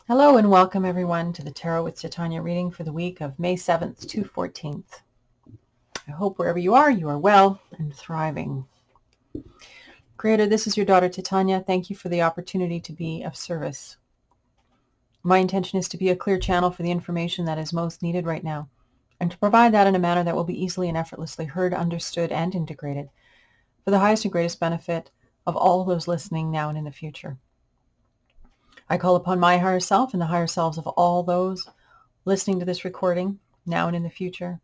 Hello and welcome everyone to the Tarot with Titania reading for the week of May 7th to 14th. I hope wherever you are well and thriving. Creator, this is your daughter Titania. Thank you for the opportunity to be of service. My intention is to be a clear channel for the information that is most needed right now, and to provide that in a manner that will be easily and effortlessly heard, understood, and integrated for the highest and greatest benefit of all those listening now and in the future. I call upon my higher self and the higher selves of all those listening to this recording now and in the future,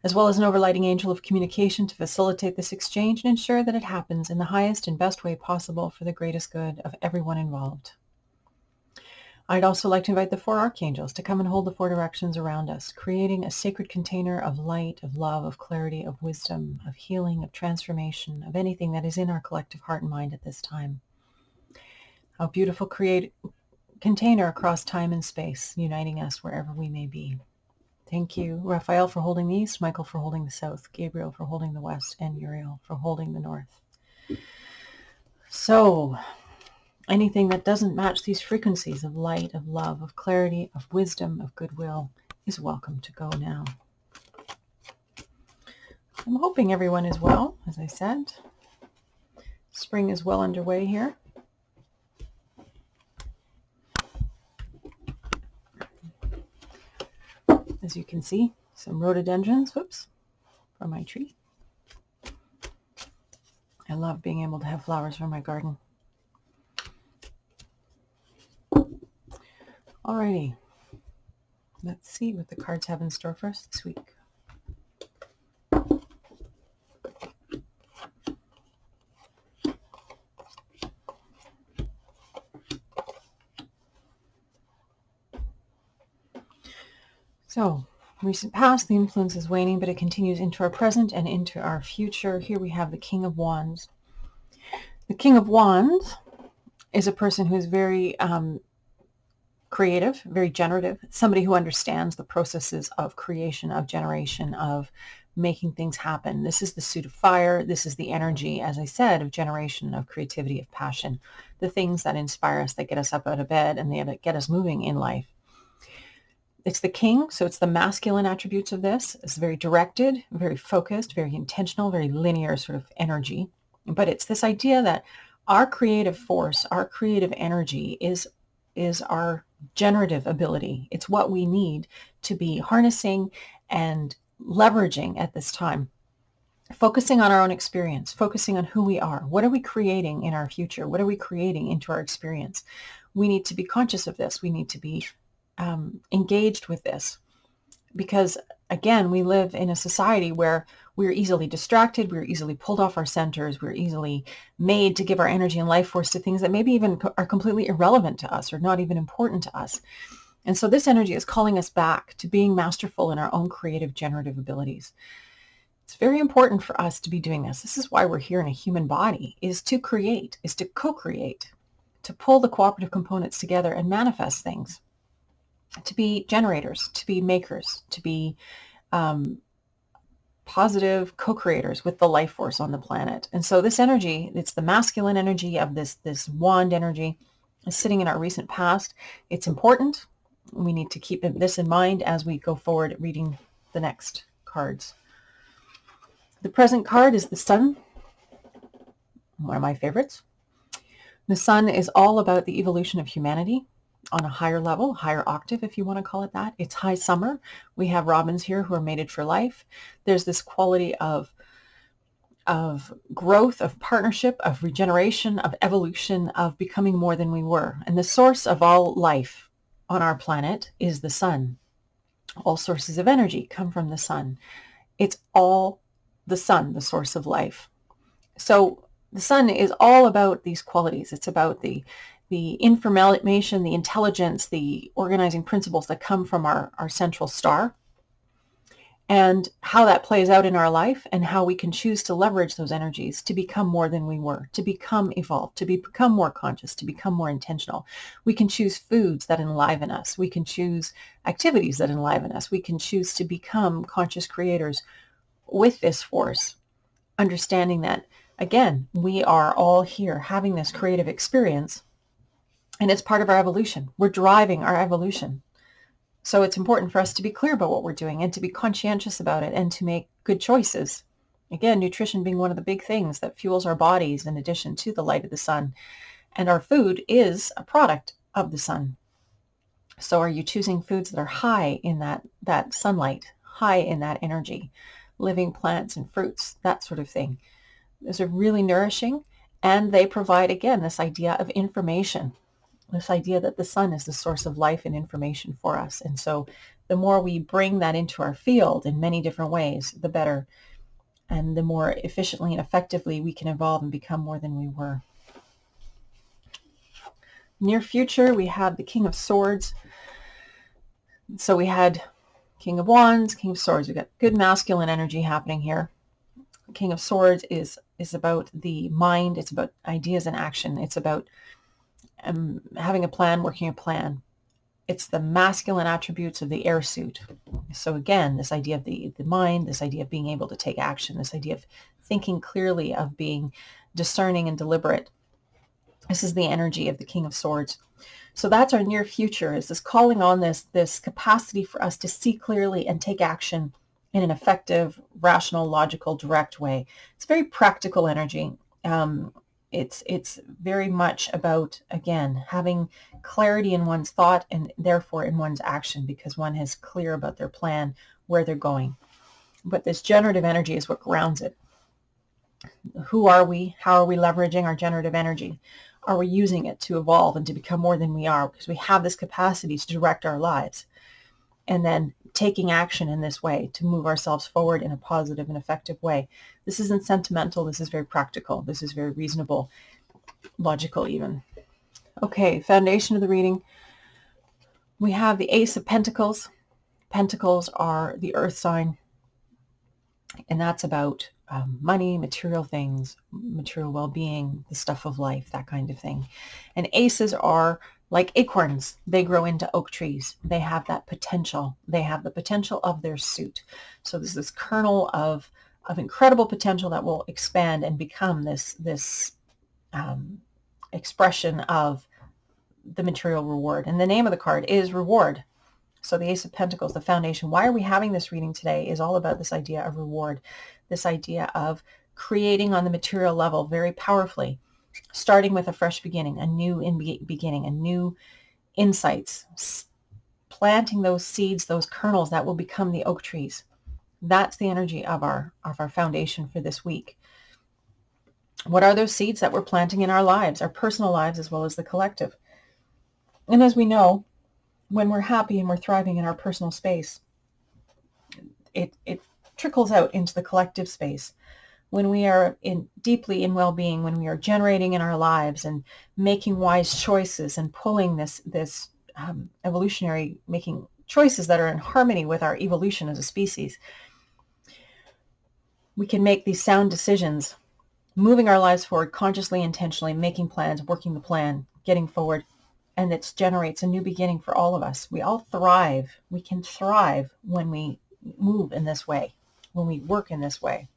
as well as an overlighting angel of communication to facilitate this exchange and ensure that it happens in the highest and best way possible for the greatest good of everyone involved. I'd also like to invite the four archangels to come and hold the four directions around us, creating a sacred container of light, of love, of clarity, of wisdom, of healing, of transformation, of anything that is in our collective heart and mind at this time. A beautiful container across time and space, uniting us wherever we may be. Thank you, Raphael, for holding the east, Michael for holding the south, Gabriel for holding the west, and Uriel for holding the north. So, anything that doesn't match these frequencies of light, of love, of clarity, of wisdom, of goodwill is welcome to go now. I'm hoping everyone is well, as I said. Spring is well underway here. As you can see, some rhododendrons, from my tree. I love being able to have flowers from my garden. Alrighty, let's see what the cards have in store for us this week. So, recent past, the influence is waning, but it continues into our present and into our future. Here we have the King of Wands. The King of Wands is a person who is very creative, very generative, somebody who understands the processes of creation, of generation, of making things happen. This is the suit of fire. This is the energy, as I said, of generation, of creativity, of passion, the things that inspire us, that get us up out of bed and that get us moving in life. It's the king, so it's the masculine attributes of this. It's very directed, very focused, very intentional, very linear sort of energy. But it's this idea that our creative force, our creative energy is our generative ability. It's what we need to be harnessing and leveraging at this time. Focusing on our own experience, focusing on who we are. What are we creating in our future? What are we creating into our experience? We need to be conscious of this. We need to be engaged with this, because again, we live in a society where we're easily distracted, we're easily pulled off our centers, we're easily made to give our energy and life force to things that maybe even are completely irrelevant to us or not even important to us. And so this energy is calling us back to being masterful in our own creative generative abilities. It's very important for us to be doing this. This is why we're here in a human body, is to create, is to co-create, to pull the cooperative components together and manifest things. To be generators, to be makers, to be positive co-creators with the life force on the planet. And so this energy, it's the masculine energy of this wand energy, is sitting in our recent past. It's important. We need to keep this in mind as we go forward reading the next cards. The present card is the Sun, one of my favorites. The Sun is all about the evolution of humanity on a higher level, higher octave, if you want to call it that. It's high summer. We have robins here who are mated for life. There's this quality of growth, of partnership, of regeneration, of evolution, of becoming more than we were. And the source of all life on our planet is the sun. All sources of energy come from the sun. It's all the sun, the source of life. So the sun is all about these qualities. It's about the information, the intelligence, the organizing principles that come from our central star, and how that plays out in our life, and how we can choose to leverage those energies to become more than we were, to become evolved, to become more conscious, to become more intentional. We can choose foods that enliven us. We can choose activities that enliven us. We can choose to become conscious creators with this force, understanding that, again, we are all here having this creative experience. And it's part of our evolution. We're driving our evolution. So it's important for us to be clear about what we're doing and to be conscientious about it and to make good choices. Again, nutrition being one of the big things that fuels our bodies in addition to the light of the sun. And our food is a product of the sun. So are you choosing foods that are high in that sunlight, high in that energy, living plants and fruits, that sort of thing? Those are really nourishing, and they provide, again, this idea of information, this idea that the sun is the source of life and information for us. And so the more we bring that into our field in many different ways, the better. And the more efficiently and effectively we can evolve and become more than we were. Near future, we have the King of Swords. So we had King of Wands, King of Swords. We've got good masculine energy happening here. King of Swords is about the mind. It's about ideas and action. It's about having a plan, working a plan. It's the masculine attributes of the air suit. So again, this idea of the mind, this idea of being able to take action, this idea of thinking clearly, of being discerning and deliberate. This is the energy of the King of Swords. So that's our near future, is this calling on this capacity for us to see clearly and take action in an effective, rational, logical, direct way. It's very practical energy. It's very much about, again, having clarity in one's thought and therefore in one's action, because one is clear about their plan, where they're going. But this generative energy is what grounds it. Who are we? How are we leveraging our generative energy? Are we using it to evolve and to become more than we are? Because we have this capacity to direct our lives. And then taking action in this way to move ourselves forward in a positive and effective way. This isn't sentimental. This is very practical. This is very reasonable, logical even. Okay, foundation of the reading. We have the Ace of Pentacles. Pentacles are the earth sign, and that's about money, material things, material well-being, the stuff of life, that kind of thing. And aces are like acorns. They grow into oak trees. They have that potential. They have the potential of their suit. So there's this kernel of incredible potential that will expand and become this expression of the material reward. And the name of the card is Reward. So the Ace of Pentacles, the foundation. Why are we having this reading today is all about this idea of reward, this idea of creating on the material level very powerfully, starting with a fresh beginning, a new beginning, a new insights, planting those seeds, those kernels that will become the oak trees. That's the energy of our foundation for this week. What are those seeds that we're planting in our lives, our personal lives as well as the collective? And as we know, when we're happy and we're thriving in our personal space, it trickles out into the collective space. When we are deeply in well-being, when we are generating in our lives and making wise choices and pulling this evolutionary, making choices that are in harmony with our evolution as a species, we can make these sound decisions, moving our lives forward consciously, intentionally, making plans, working the plan, getting forward. And it generates a new beginning for all of us. We all thrive. We can thrive when we move in this way, when we work in this way.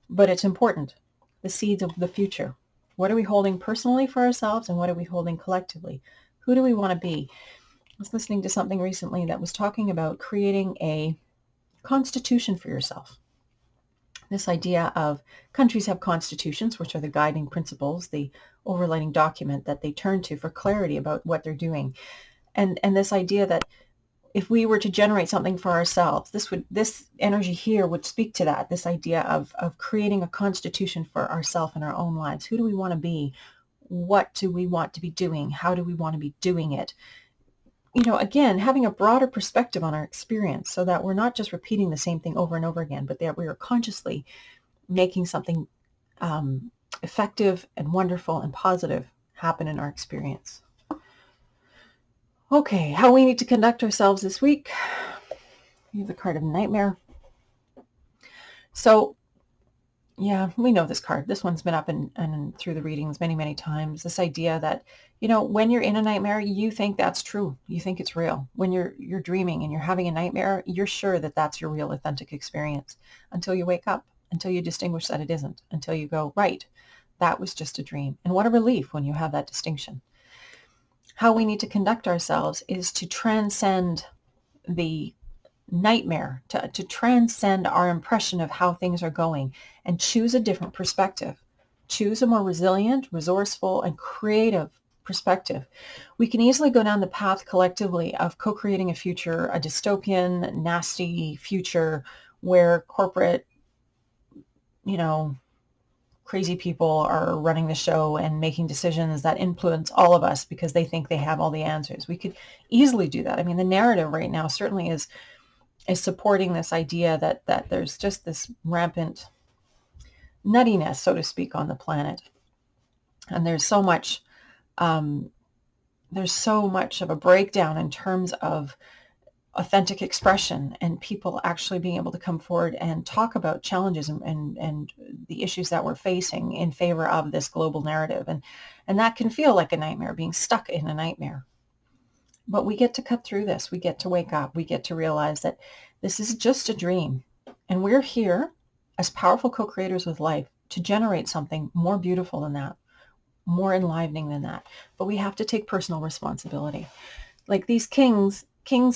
But it's important. The seeds of the future. What are we holding personally for ourselves, and what are we holding collectively? Who do we want to be? I was listening to something recently that was talking about creating a constitution for yourself. This idea of countries have constitutions, which are the guiding principles, the overlighting document that they turn to for clarity about what they're doing. And this idea that if we were to generate something for ourselves, this energy here would speak to that, this idea of creating a constitution for ourselves in our own lives. Who do we want to be? What do we want to be doing? How do we want to be doing it? Again, having a broader perspective on our experience so that we're not just repeating the same thing over and over again, but that we are consciously making something effective and wonderful and positive happen in our experience. Okay, how we need to conduct ourselves this week. We have the card of Nightmare. So, yeah, we know this card. This one's been up and through the readings many, many times. This idea that, when you're in a nightmare, you think that's true. You think it's real. When you're dreaming and you're having a nightmare, you're sure that that's your real, authentic experience until you wake up, until you distinguish that it isn't, until you go, right, that was just a dream. And what a relief when you have that distinction. how we need to conduct ourselves is to transcend the nightmare, to transcend our impression of how things are going and choose a different perspective. Choose a more resilient, resourceful, and creative perspective. We can easily go down the path collectively of co-creating a future, a dystopian, nasty future where corporate, crazy people are running the show and making decisions that influence all of us because they think they have all the answers. We could easily do that. I mean, the narrative right now certainly is supporting this idea that there's just this rampant nuttiness, so to speak, on the planet. And there's so much of a breakdown in terms of authentic expression and people actually being able to come forward and talk about challenges and the issues that we're facing in favor of this global narrative. And that can feel like a nightmare, being stuck in a nightmare. But we get to cut through this. We get to wake up. We get to realize that this is just a dream. And we're here as powerful co-creators with life to generate something more beautiful than that, more enlivening than that. But we have to take personal responsibility. Like these kings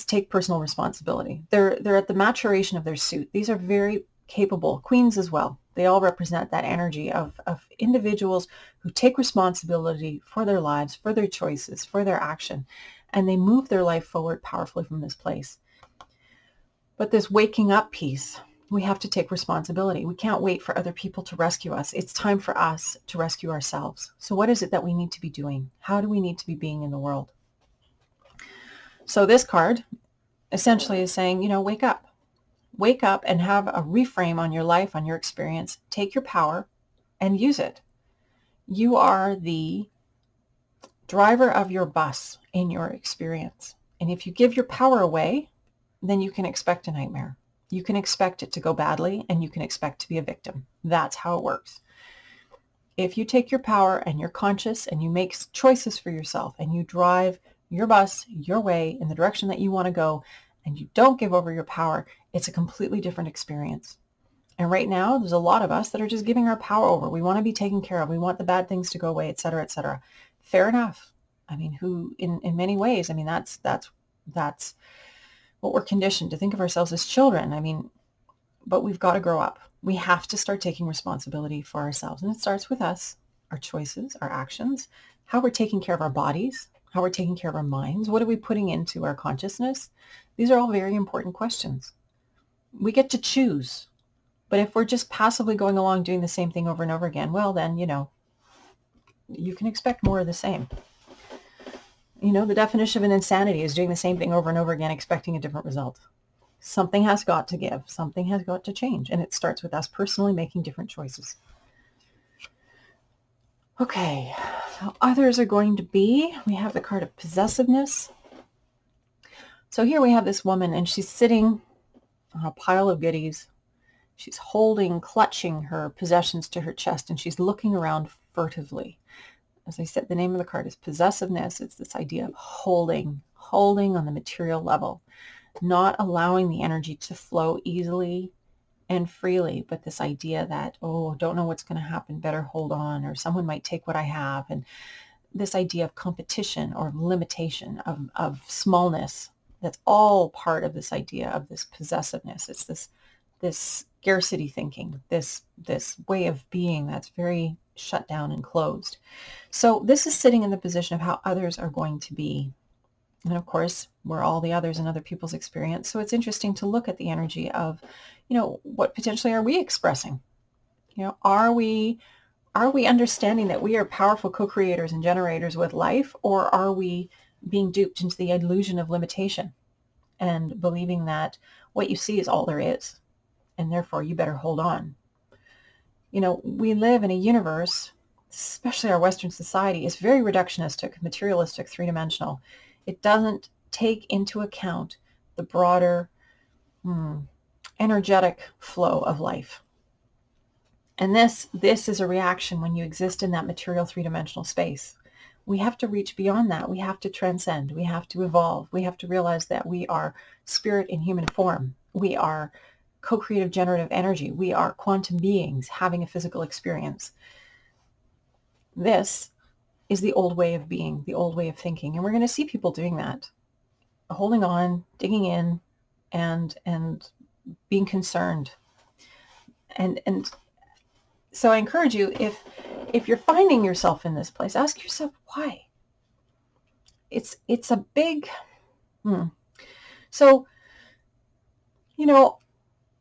take personal responsibility. They're at the maturation of their suit. These are very capable queens as well. They all represent that energy of individuals who take responsibility for their lives, for their choices, for their action, and they move their life forward powerfully from this place. But this waking up piece, we have to take responsibility. We can't wait for other people to rescue us. It's time for us to rescue ourselves. So what is it that we need to be doing? How do we need to be being in the world? So this card essentially is saying, wake up. Wake up and have a reframe on your life, on your experience. Take your power and use it. You are the driver of your bus in your experience. And if you give your power away, then you can expect a nightmare. You can expect it to go badly and you can expect to be a victim. That's how it works. If you take your power and you're conscious and you make choices for yourself and you drive your bus your way in the direction that you want to go and you don't give over your power, it's a completely different experience. And right now, there's a lot of us that are just giving our power over. We want to be taken care of. We want the bad things to go away, et cetera, et cetera. Fair enough. I mean, in many ways, I mean, that's what we're conditioned to think of ourselves as children. I mean, but we've got to grow up. We have to start taking responsibility for ourselves. And it starts with us, our choices, our actions, how we're taking care of our bodies, how we're taking care of our minds. What are we putting into our consciousness? These are all very important questions. We get to choose. But if we're just passively going along doing the same thing over and over again, well, then, you can expect more of the same. The definition of an insanity is doing the same thing over and over again, expecting a different result. Something has got to give. Something has got to change. And it starts with us personally making different choices. Okay, how others are going to be. We have the card of possessiveness. So here we have this woman and she's sitting on a pile of goodies. She's clutching her possessions to her chest and she's looking around furtively. As I said, the name of the card is possessiveness. It's this idea of holding on the material level, not allowing the energy to flow easily and freely, but this idea that, don't know what's going to happen, better hold on, or someone might take what I have. And this idea of competition or limitation, of smallness, that's all part of this idea of this possessiveness. It's this scarcity thinking, this way of being that's very shut down and closed. So this is sitting in the position of how others are going to be. And of course, we're all the others in other people's experience. So it's interesting to look at the energy of, what potentially are we expressing? Are we understanding that we are powerful co-creators and generators with life, or are we being duped into the illusion of limitation and believing that what you see is all there is, and therefore you better hold on? We live in a universe, especially our Western society, is very reductionistic, materialistic, three-dimensional. It doesn't take into account the broader, energetic flow of life. And this is a reaction when you exist in that material three-dimensional space. We have to reach beyond that. We have to transcend. We have to evolve. We have to realize that we are spirit in human form. We are co-creative generative energy. We are quantum beings having a physical experience. This is the old way of being, the old way of thinking. And we're going to see people doing that, holding on, digging in, and being concerned. And so I encourage you, if you're finding yourself in this place, ask yourself why. It's a big So,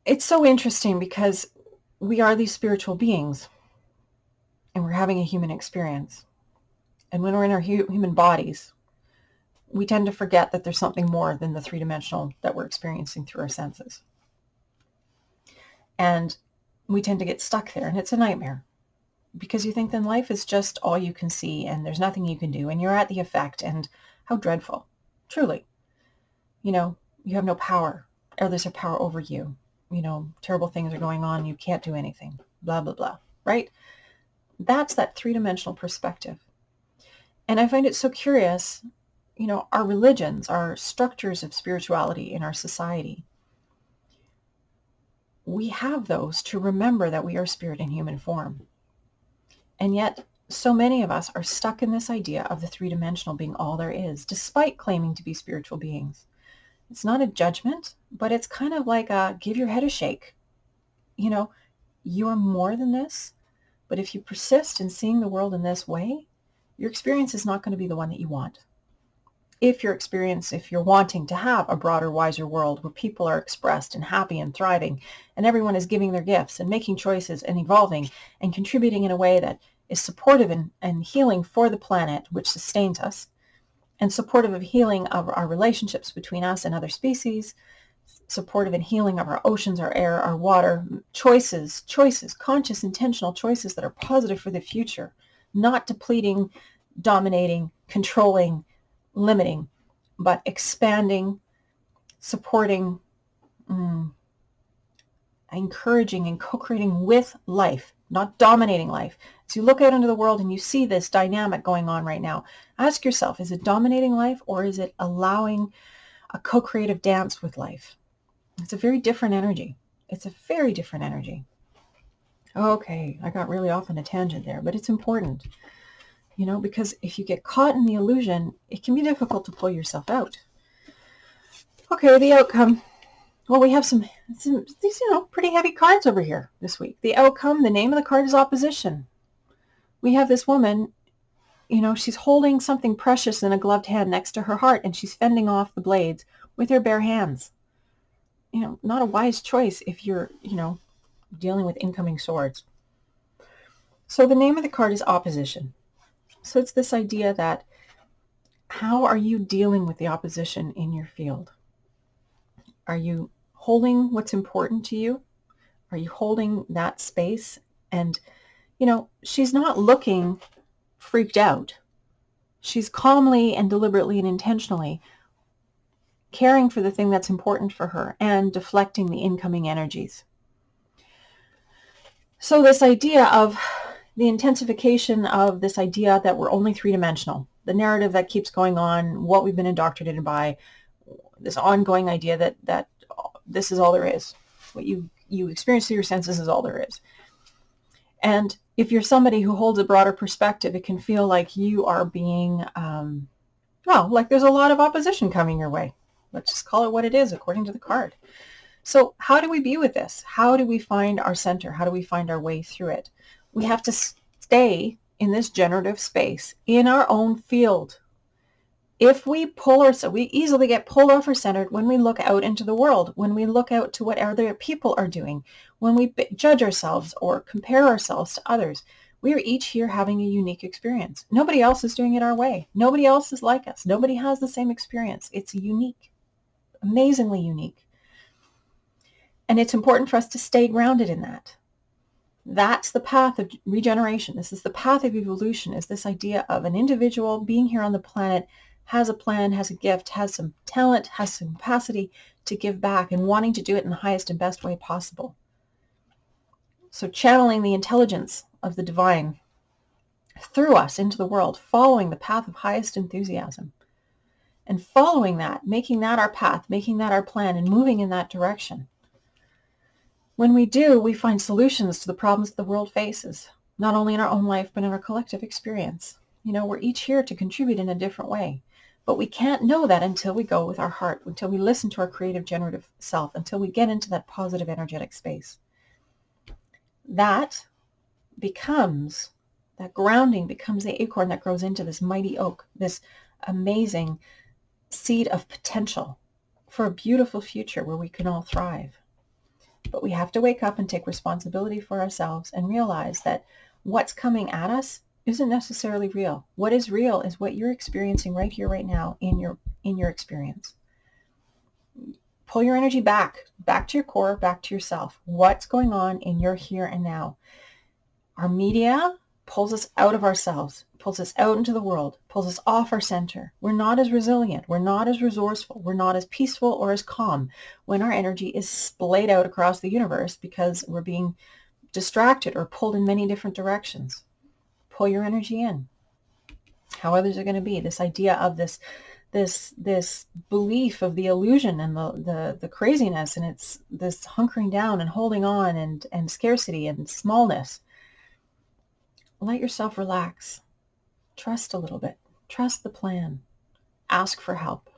it's so interesting because we are these spiritual beings and we're having a human experience. And when we're in our human bodies, we tend to forget that there's something more than the three-dimensional that we're experiencing through our senses. And we tend to get stuck there, and it's a nightmare because you think then life is just all you can see and there's nothing you can do and you're at the effect, and how dreadful. Truly. You have no power. Others have power over you. Terrible things are going on. You can't do anything. Blah, blah, blah. Right? That's that three-dimensional perspective. And I find it so curious, our religions, our structures of spirituality in our society, we have those to remember that we are spirit in human form. And yet, so many of us are stuck in this idea of the three-dimensional being all there is, despite claiming to be spiritual beings. It's not a judgment, but it's kind of like give your head a shake. You are more than this, but if you persist in seeing the world in this way, your experience is not going to be the one that you want. If you're wanting to have a broader, wiser world where people are expressed and happy and thriving, and everyone is giving their gifts and making choices and evolving and contributing in a way that is supportive and healing for the planet, which sustains us, and supportive of healing of our relationships between us and other species, supportive and healing of our oceans, our air, our water, choices, conscious, intentional choices that are positive for the future, not depleting, dominating, controlling, limiting, but expanding, supporting, encouraging, and co-creating with life, not dominating life. So you look out into the world and you see this dynamic going on right now. Ask yourself, is it dominating life or is it allowing a co-creative dance with life? It's a very different energy. It's a very different energy. Okay, I got really off on a tangent there, but it's important, because if you get caught in the illusion, it can be difficult to pull yourself out. Okay, the outcome. Well, we have some these, pretty heavy cards over here this week. The outcome, the name of the card is opposition. We have this woman, she's holding something precious in a gloved hand next to her heart, and she's fending off the blades with her bare hands. Not a wise choice if you're, dealing with incoming swords. So the name of the card is opposition. So it's this idea that how are you dealing with the opposition in your field? Are you holding what's important to you? Are you holding that space? And, she's not looking freaked out. She's calmly and deliberately and intentionally caring for the thing that's important for her and deflecting the incoming energies. So this idea of the intensification of this idea that we're only three-dimensional, the narrative that keeps going on, what we've been indoctrinated by, this ongoing idea that this is all there is. What you experience through your senses is all there is. And if you're somebody who holds a broader perspective, it can feel like you are being, like there's a lot of opposition coming your way. Let's just call it what it is according to the card. So how do we be with this? How do we find our center? How do we find our way through it? We have to stay in this generative space in our own field. If we we easily get pulled off our center when we look out into the world, when we look out to what other people are doing, when we judge ourselves or compare ourselves to others. We are each here having a unique experience. Nobody else is doing it our way. Nobody else is like us. Nobody has the same experience. It's unique, amazingly unique. And it's important for us to stay grounded in that. That's the path of regeneration. This is the path of evolution, is this idea of an individual being here on the planet, has a plan, has a gift, has some talent, has some capacity to give back and wanting to do it in the highest and best way possible. So channeling the intelligence of the divine through us into the world, following the path of highest enthusiasm. And following that, making that our path, making that our plan, and moving in that direction. When we do, we find solutions to the problems the world faces, not only in our own life, but in our collective experience. We're each here to contribute in a different way. But we can't know that until we go with our heart, until we listen to our creative, generative self, until we get into that positive, energetic space. That grounding becomes the acorn that grows into this mighty oak, this amazing seed of potential for a beautiful future where we can all thrive. But we have to wake up and take responsibility for ourselves and realize that what's coming at us isn't necessarily real. What is real is what you're experiencing right here, right now in your experience. Pull your energy back to your core, back to yourself. What's going on in your here and now? Our media pulls us out of ourselves, pulls us out into the world, pulls us off our center. We're not as resilient. We're not as resourceful. We're not as peaceful or as calm when our energy is splayed out across the universe because we're being distracted or pulled in many different directions. Pull your energy in. How others are going to be. This idea of this belief of the illusion and the craziness, and it's this hunkering down and holding on and scarcity and smallness. Let yourself relax. Trust a little bit. Trust the plan. Ask for help.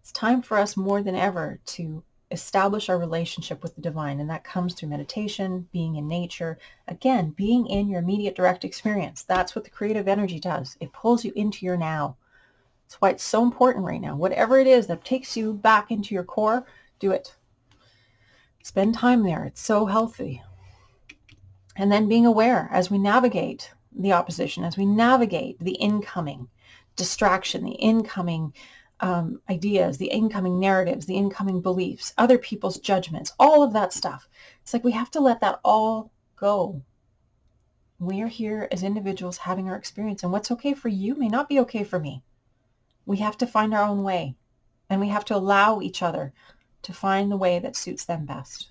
It's time for us more than ever to establish our relationship with the divine, and that comes through meditation, being in nature, again, being in your immediate direct experience. That's what the creative energy does. It pulls you into your now. That's why it's so important right now. Whatever it is that takes you back into your core, do it. Spend time there. It's so healthy. And then being aware as we navigate the opposition, as we navigate the incoming distraction, the incoming ideas, the incoming narratives, the incoming beliefs, other people's judgments, all of that stuff. It's like we have to let that all go. We are here as individuals having our experience, and what's okay for you may not be okay for me. We have to find our own way, and we have to allow each other to find the way that suits them best.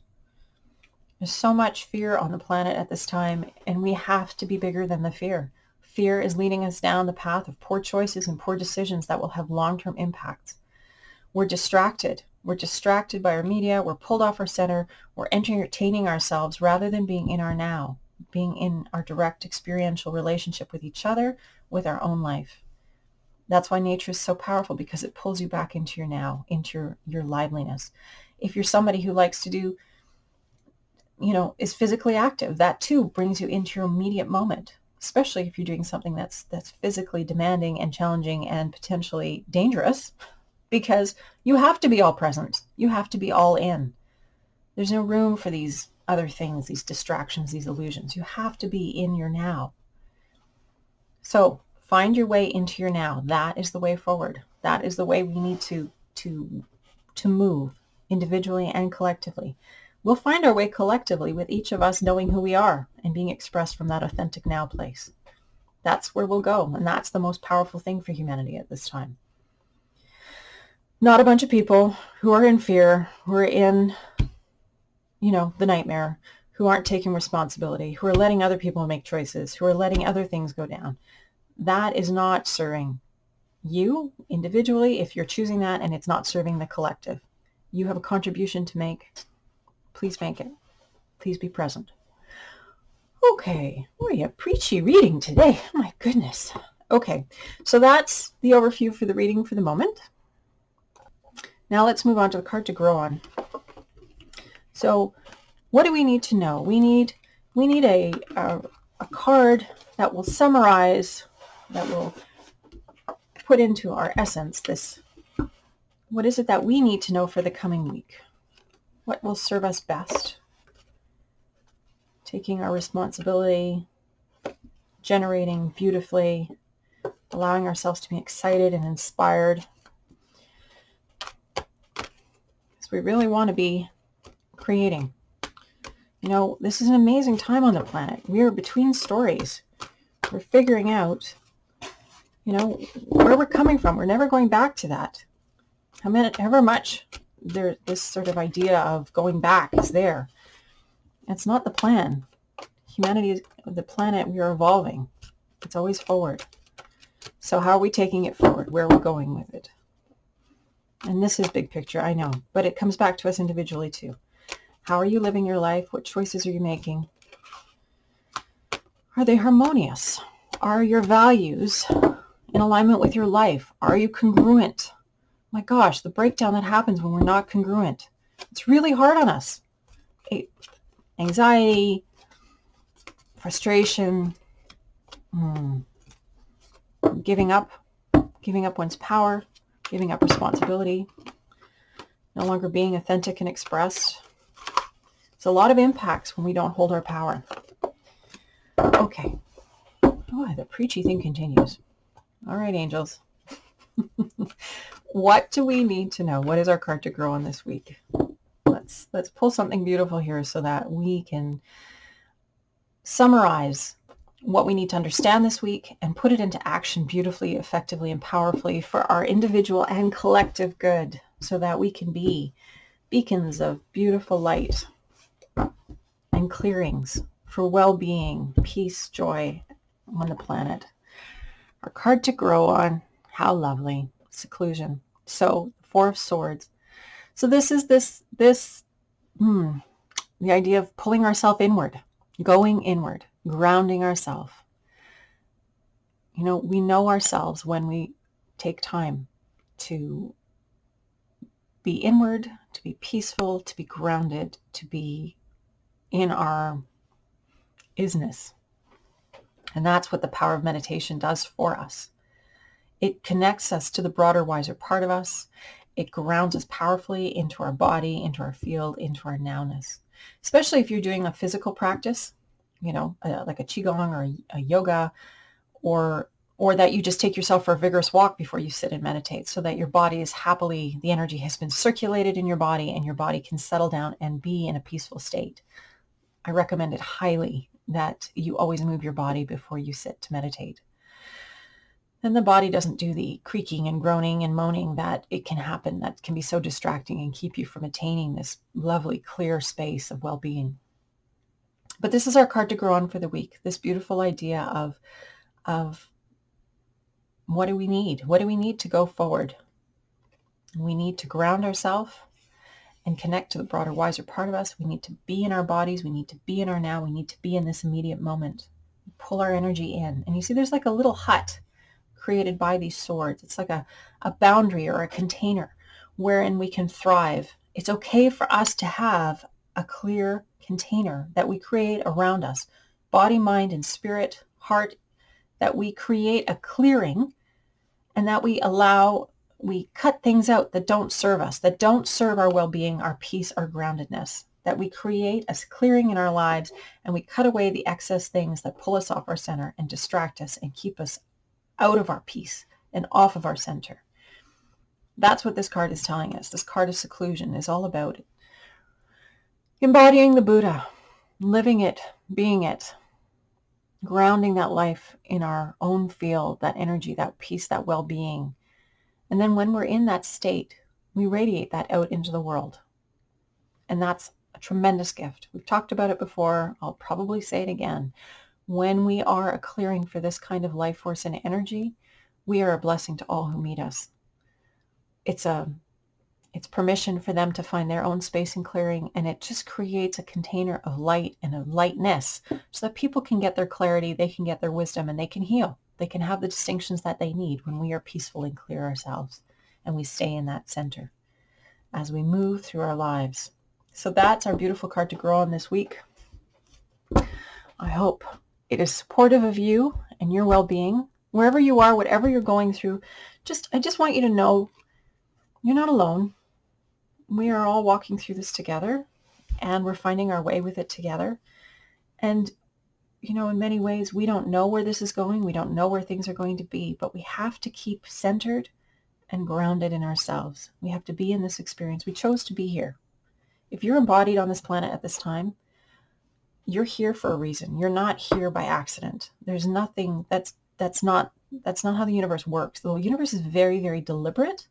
There's so much fear on the planet at this time, and we have to be bigger than the fear. Fear is leading us down the path of poor choices and poor decisions that will have long-term impacts. We're distracted. We're distracted by our media. We're pulled off our center. We're entertaining ourselves rather than being in our now, being in our direct experiential relationship with each other, with our own life. That's why nature is so powerful, because it pulls you back into your now, into your liveliness. If you're somebody who likes to do, is physically active, that too brings you into your immediate moment, especially if you're doing something that's physically demanding and challenging and potentially dangerous, because you have to be all present. You have to be all in. There's no room for these other things, these distractions, these illusions. You have to be in your now. So find your way into your now. That is the way forward. That is the way we need to move individually and collectively. We'll find our way collectively with each of us knowing who we are and being expressed from that authentic now place. That's where we'll go, and that's the most powerful thing for humanity at this time. Not a bunch of people who are in fear, who are in, the nightmare, who aren't taking responsibility, who are letting other people make choices, who are letting other things go down. That is not serving you individually if you're choosing that, and it's not serving the collective. You have a contribution to make. Please make it. Please be present. Okay. Boy, a preachy reading today. Oh my goodness. Okay. So that's the overview for the reading for the moment. Now let's move on to the card to grow on. So what do we need to know? We need a card that will summarize, that will put into our essence this. What is it that we need to know for the coming week? What will serve us best? Taking our responsibility, generating beautifully, allowing ourselves to be excited and inspired. Because we really want to be creating. This is an amazing time on the planet. We are between stories. We're figuring out, where we're coming from. We're never going back to that. However much this sort of idea of going back is there. It's not the plan. Humanity is the planet. We are evolving. It's always forward. So how are we taking it forward? Where are we going with it? And this is big picture, I know, but it comes back to us individually too. How are you living your life? What choices are you making? Are they harmonious? Are your values in alignment with your life? Are you congruent? My gosh, the breakdown that happens when we're not congruent. It's really hard on us. Anxiety, frustration, giving up one's power, giving up responsibility, no longer being authentic and expressed. It's a lot of impacts when we don't hold our power. Okay. Oh, the preachy thing continues. All right, angels. What do we need to know? What is our card to grow on this week? Let's pull something beautiful here so that we can summarize what we need to understand this week and put it into action beautifully, effectively, and powerfully for our individual and collective good so that we can be beacons of beautiful light and clearings for well-being, peace, joy on the planet. Our card to grow on, how lovely, seclusion. So, Four of Swords. So this is the idea of pulling ourselves inward, going inward, grounding ourselves. You know, we know ourselves when we take time to be inward, to be peaceful, to be grounded, to be in our isness. And that's what the power of meditation does for us. It connects us to the broader, wiser part of us. It grounds us powerfully into our body, into our field, into our nowness. Especially if you're doing a physical practice, you know, like a qigong or a yoga, or that you just take yourself for a vigorous walk before you sit and meditate so that your body is happily, the energy has been circulated in your body and your body can settle down and be in a peaceful state. I recommend it highly that you always move your body before you sit to meditate. Then the body doesn't do the creaking and groaning and moaning that it can happen, that can be so distracting and keep you from attaining this lovely, clear space of well-being. But this is our card to grow on for the week, this beautiful idea of what do we need? What do we need to go forward? We need to ground ourselves and connect to the broader, wiser part of us. We need to be in our bodies. We need to be in our now. We need to be in this immediate moment. Pull our energy in. And you see there's like a little hut created by these swords. It's like a boundary or a container wherein we can thrive. It's okay for us to have a clear container that we create around us. Body, mind, and spirit, heart, that we create a clearing and that we cut things out that don't serve us, that don't serve our well-being, our peace, our groundedness, that we create a clearing in our lives and we cut away the excess things that pull us off our center and distract us and keep us out of our peace and off of our center. That's what this card is telling us. This card of seclusion is all about embodying the Buddha, living it, being it, grounding that life in our own field, that energy, that peace, that well-being. And then when we're in that state, we radiate that out into the world. And that's a tremendous gift. We've talked about it before. I'll probably say it again. When we are a clearing for this kind of life force and energy, we are a blessing to all who meet us. It's permission for them to find their own space and clearing, and it just creates a container of light and of lightness so that people can get their clarity, they can get their wisdom, and they can heal. They can have the distinctions that they need when we are peaceful and clear ourselves, and we stay in that center as we move through our lives. So that's our beautiful card to grow on this week. I hope it is supportive of you and your well-being. Wherever you are, whatever you're going through, I just want you to know you're not alone. We are all walking through this together, and we're finding our way with it together. And, you know, in many ways, we don't know where this is going. We don't know where things are going to be, but we have to keep centered and grounded in ourselves. We have to be in this experience. We chose to be here. If you're embodied on this planet at this time, you're here for a reason. You're not here by accident. There's nothing that's not how the universe works. The universe is very, very deliberate.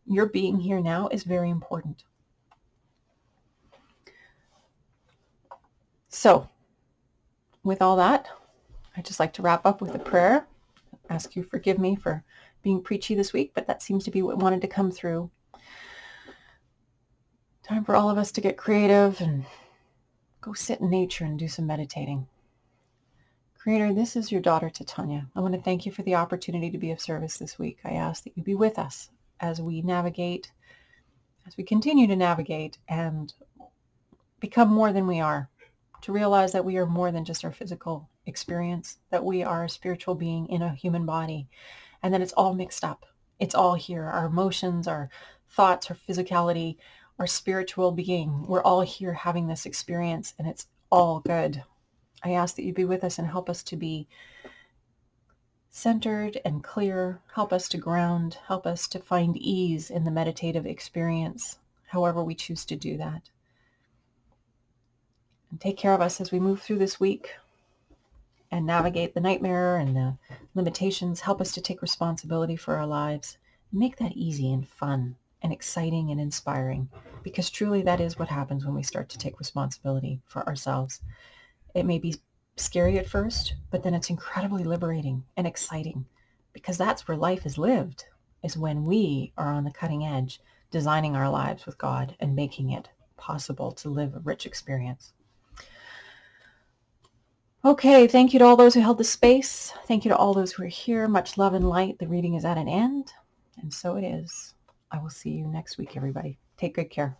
Your being here now is very important. So, with all that, I'd just like to wrap up with a prayer. Ask you forgive me for being preachy this week, but that seems to be what wanted to come through. Time for all of us to get creative and go sit in nature and do some meditating. Creator, this is your daughter, Titania. I want to thank you for the opportunity to be of service this week. I ask that you be with us as we navigate, as we continue to navigate and become more than we are, to realize that we are more than just our physical experience, that we are a spiritual being in a human body, and that it's all mixed up. It's all here. Our emotions, our thoughts, our physicality, our spiritual being. We're all here having this experience, and it's all good. I ask that you be with us and help us to be centered and clear. Help us to ground. Help us to find ease in the meditative experience, however we choose to do that. And take care of us as we move through this week and navigate the nightmare and the limitations. Help us to take responsibility for our lives. Make that easy and fun and exciting and inspiring, because truly that is what happens when we start to take responsibility for ourselves. It may be scary at first, but then it's incredibly liberating and exciting, because that's where life is lived, is when we are on the cutting edge, designing our lives with God and making it possible to live a rich experience. Okay, thank you to all those who held the space. Thank you to all those who are here. Much love and light. The reading is at an end, and so it is. I will see you next week, everybody. Take good care.